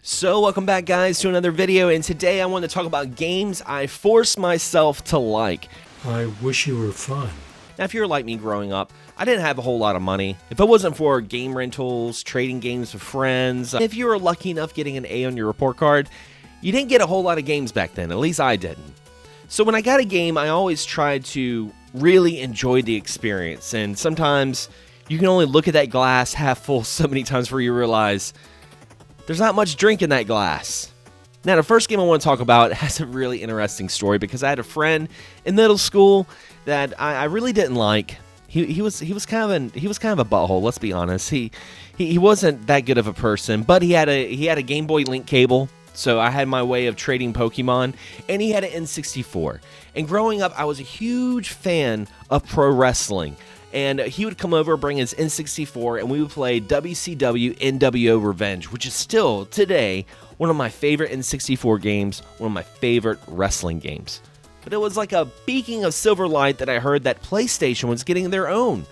So welcome back, guys, to another video, and today I want to talk about games I forced myself to like. I wish you were fun. Now, if you're like me growing up, I didn't have a whole lot of money. If it wasn't for game rentals, trading games with friends, if you were lucky enough getting an A on your report card, you didn't get a whole lot of games back then. At least I didn't. So when I got a game, I always tried to really enjoy the experience, and sometimes you can only look at that glass half full so many times before you realize there's not much drink in that glass. Now, the first game I want to talk about has a really interesting story because I had a friend in middle school that I really didn't like. He was kind of a butthole. Let's be honest. He wasn't that good of a person, but he had a Game Boy Link cable, so I had my way of trading Pokemon, and he had an N64. And growing up, I was a huge fan of pro wrestling. And he would come over, bring his N64, and we would play WCW NWO Revenge, which is still, today, one of my favorite N64 games, one of my favorite wrestling games. But it was like a beacon of silver light that I heard that PlayStation was getting their own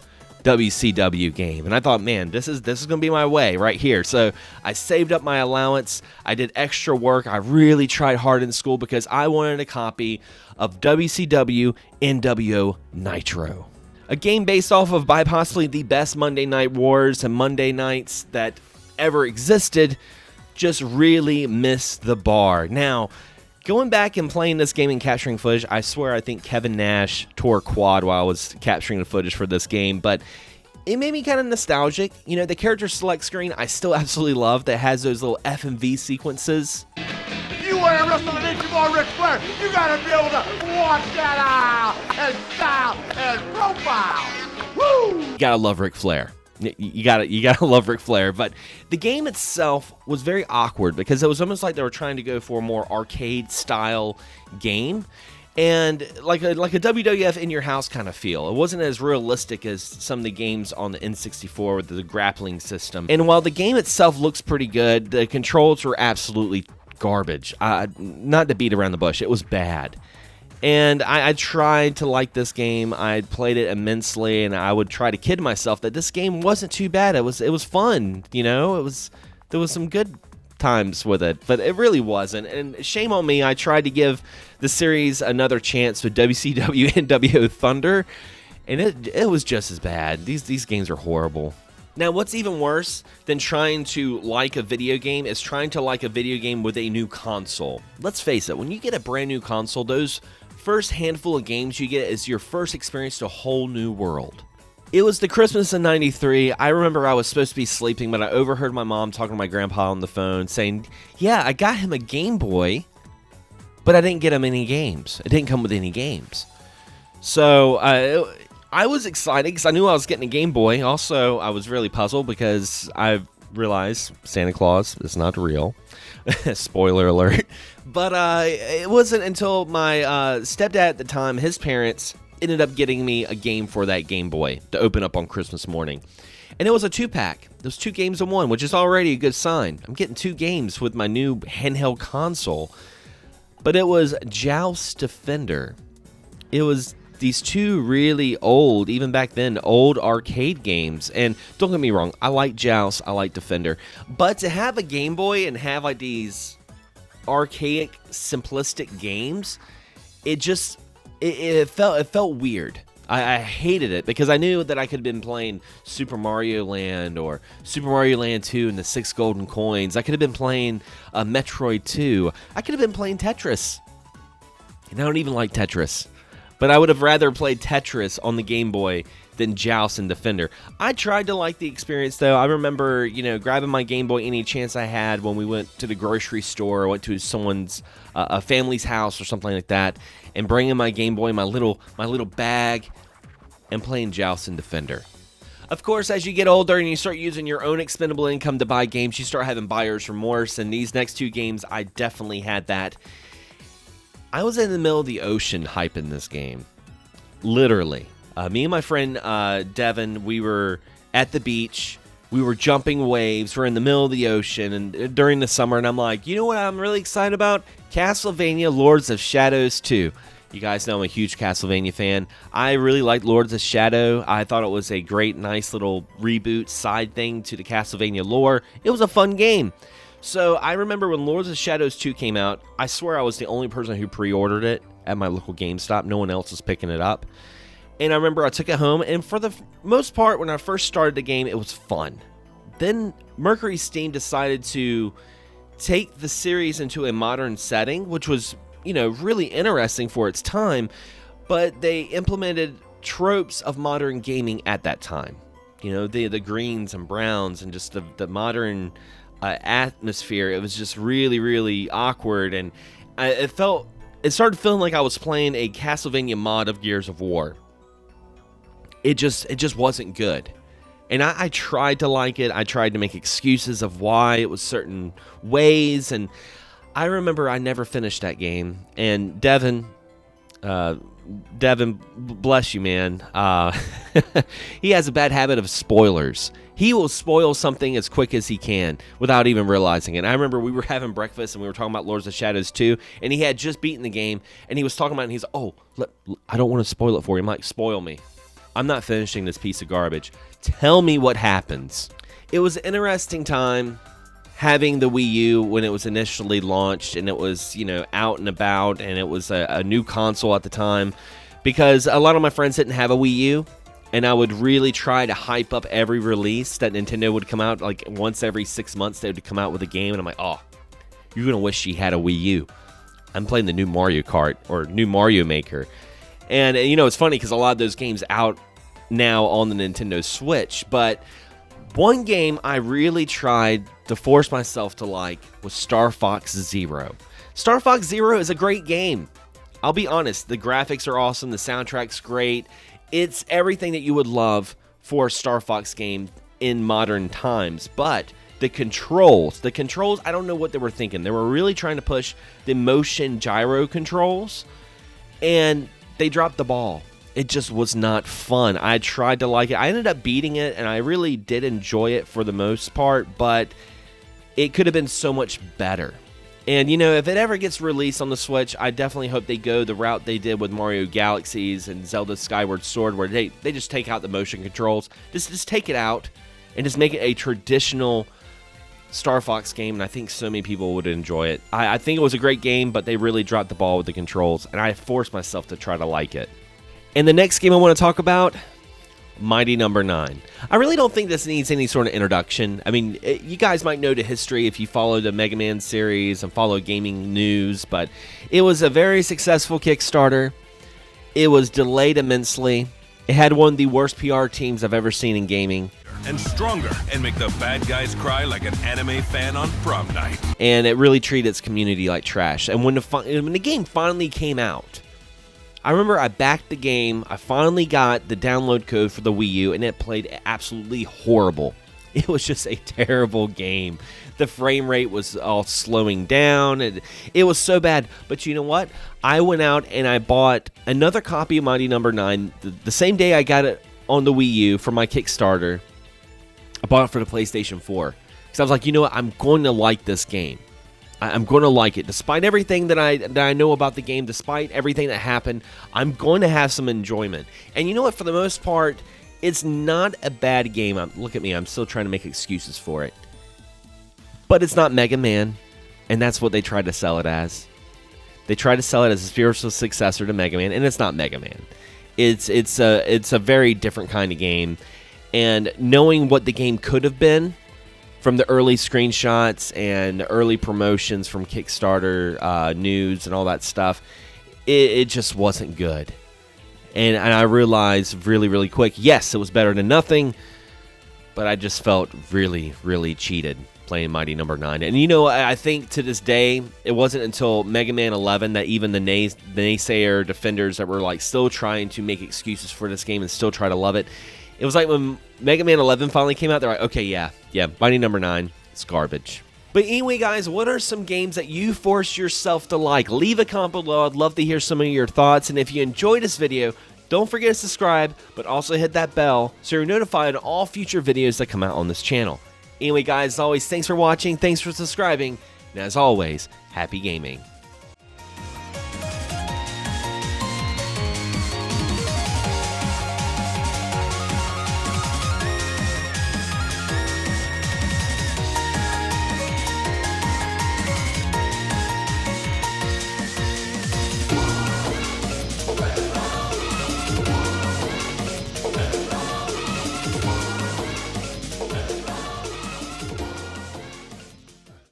WCW game. And I thought, man, this is going to be my way right here. So I saved up my allowance. I did extra work. I really tried hard in school because I wanted a copy of WCW NWO Nitro. A game based off of by possibly the best Monday Night Wars and Monday nights that ever existed, just really missed the bar. Now, going back and playing this game and capturing footage, I swear I think Kevin Nash tore a quad while I was capturing the footage for this game, but it made me kind of nostalgic. You know, the character select screen I still absolutely love that has those little FMV sequences. You want to wrestle an inch more Ric Flair, you got to be able to watch that eye and style and profile. Woo! You gotta love Ric Flair. You gotta love Ric Flair. But the game itself was very awkward because it was almost like they were trying to go for a more arcade style game, and like a WWF in your house kind of feel. It wasn't as realistic as some of the games on the N64 with the grappling system. And while the game itself looks pretty good, the controls were absolutely garbage. Not to beat around the bush, it was bad. And I tried to like this game. I played it immensely, and I would try to kid myself that this game wasn't too bad. It was fun, you know. There was some good times with it, but it really wasn't. And shame on me. I tried to give the series another chance with WCW NWO Thunder, and it was just as bad. These games are horrible. Now, what's even worse than trying to like a video game is trying to like a video game with a new console. Let's face it, when you get a brand new console, those first handful of games you get is your first experience to a whole new world. It was the Christmas of '93. I remember I was supposed to be sleeping, but I overheard my mom talking to my grandpa on the phone saying, yeah, I got him a Game Boy, but I didn't get him any games. It didn't come with any games. So I was excited because I knew I was getting a Game Boy. Also, I was really puzzled because I realized Santa Claus is not real. Spoiler alert. But it wasn't until my stepdad at the time, his parents, ended up getting me a game for that Game Boy to open up on Christmas morning. And it was a 2-pack. Those 2 games in one, which is already a good sign. I'm getting 2 games with my new handheld console. But it was Joust Defender. It was these 2 really old, even back then, old arcade games. And don't get me wrong, I like Joust, I like Defender. But to have a Game Boy and have like these archaic, simplistic games, it felt weird. I hated it because I knew that I could have been playing Super Mario Land or Super Mario Land 2 and the 6 golden coins. I could have been playing Metroid 2. I could have been playing Tetris. And I don't even like Tetris. But I would have rather played Tetris on the Game Boy than Joust and Defender. I tried to like the experience, though. I remember, grabbing my Game Boy any chance I had when we went to the grocery store or went to someone's, a family's house or something like that, and bringing my Game Boy in my little bag and playing Joust and Defender. Of course, as you get older and you start using your own expendable income to buy games, you start having buyer's remorse, and these next 2 games, I definitely had that. I was in the middle of the ocean hyping this game. Literally. Me and my friend Devin, we were at the beach. We were jumping waves. We're in the middle of the ocean and during the summer. And I'm like, you know what I'm really excited about? Castlevania Lords of Shadows 2. You guys know I'm a huge Castlevania fan. I really liked Lords of Shadow. I thought it was a great, nice little reboot side thing to the Castlevania lore. It was a fun game. So I remember when Lords of Shadows 2 came out, I swear I was the only person who pre-ordered it at my local GameStop. No one else was picking it up. And I remember I took it home, and for the most part, when I first started the game, it was fun. Then Mercury Steam decided to take the series into a modern setting, which was, really interesting for its time, but they implemented tropes of modern gaming at that time. The greens and browns and just the modern atmosphere. It was just really, really awkward, and it started feeling like I was playing a Castlevania mod of Gears of War. It just wasn't good. And I tried to like it. I tried to make excuses of why it was certain ways, and I remember I never finished that game. And Devin, bless you, man. He has a bad habit of spoilers. He will spoil something as quick as he can without even realizing it. I remember we were having breakfast and we were talking about Lords of Shadows 2, and he had just beaten the game, and he was talking about it, and he's I don't want to spoil it for you. I'm like, spoil me. I'm not finishing this piece of garbage. Tell me what happens. It was an interesting time having the Wii U when it was initially launched, and it was, out and about, and it was a new console at the time, because a lot of my friends didn't have a Wii U, and I would really try to hype up every release that Nintendo would come out. Like once every 6 months, they would come out with a game, and I'm like, oh, you're going to wish you had a Wii U. I'm playing the new Mario Kart or new Mario Maker. And, it's funny because a lot of those games out now on the Nintendo Switch, but one game I really tried to force myself to like was Star Fox Zero. Star Fox Zero is a great game. I'll be honest, the graphics are awesome, the soundtrack's great. It's everything that you would love for a Star Fox game in modern times, but the controls, I don't know what they were thinking. They were really trying to push the motion gyro controls, and they dropped the ball. It just was not fun. I tried to like it. I ended up beating it, and I really did enjoy it for the most part, but it could have been so much better. And, if it ever gets released on the Switch, I definitely hope they go the route they did with Mario Galaxies and Zelda Skyward Sword, where they just take out the motion controls. Just take it out and just make it a traditional Star Fox game, and I think so many people would enjoy it. I think it was a great game, but they really dropped the ball with the controls, and I forced myself to try to like it. And the next game I want to talk about, Mighty No. 9. I really don't think this needs any sort of introduction. I mean, you guys might know the history if you follow the Mega Man series and follow gaming news, but it was a very successful Kickstarter. It was delayed immensely. It had one of the worst PR teams I've ever seen in gaming. And stronger, and make the bad guys cry like an anime fan on prom night. And it really treated its community like trash. And when the game finally came out, I remember I backed the game, I finally got the download code for the Wii U, and it played absolutely horrible. It was just a terrible game. The frame rate was all slowing down, and it was so bad. But you know what? I went out and I bought another copy of Mighty No. 9. The same day I got it on the Wii U for my Kickstarter, I bought it for the PlayStation 4. Because I was like, you know what? I'm going to like this game. I'm going to like it. Despite everything that I know about the game, despite everything that happened, I'm going to have some enjoyment. And you know what? For the most part, it's not a bad game. Look at me. I'm still trying to make excuses for it. But it's not Mega Man, and that's what they tried to sell it as. They tried to sell it as a spiritual successor to Mega Man, and it's not Mega Man. It's a very different kind of game. And knowing what the game could have been, from the early screenshots and early promotions from Kickstarter news and all that stuff, it just wasn't good. And I realized really, really quick, yes, it was better than nothing, but I just felt really, really cheated playing Mighty No. 9. And I think to this day, it wasn't until Mega Man 11 that even the naysayer defenders that were like still trying to make excuses for this game and still try to love it, it was like when Mega Man 11 finally came out, they're like, okay, yeah, Mighty No. 9, it's garbage. But anyway, guys, what are some games that you forced yourself to like? Leave a comment below. I'd love to hear some of your thoughts. And if you enjoyed this video, don't forget to subscribe, but also hit that bell so you're notified of all future videos that come out on this channel. Anyway, guys, as always, thanks for watching, thanks for subscribing, and as always, happy gaming.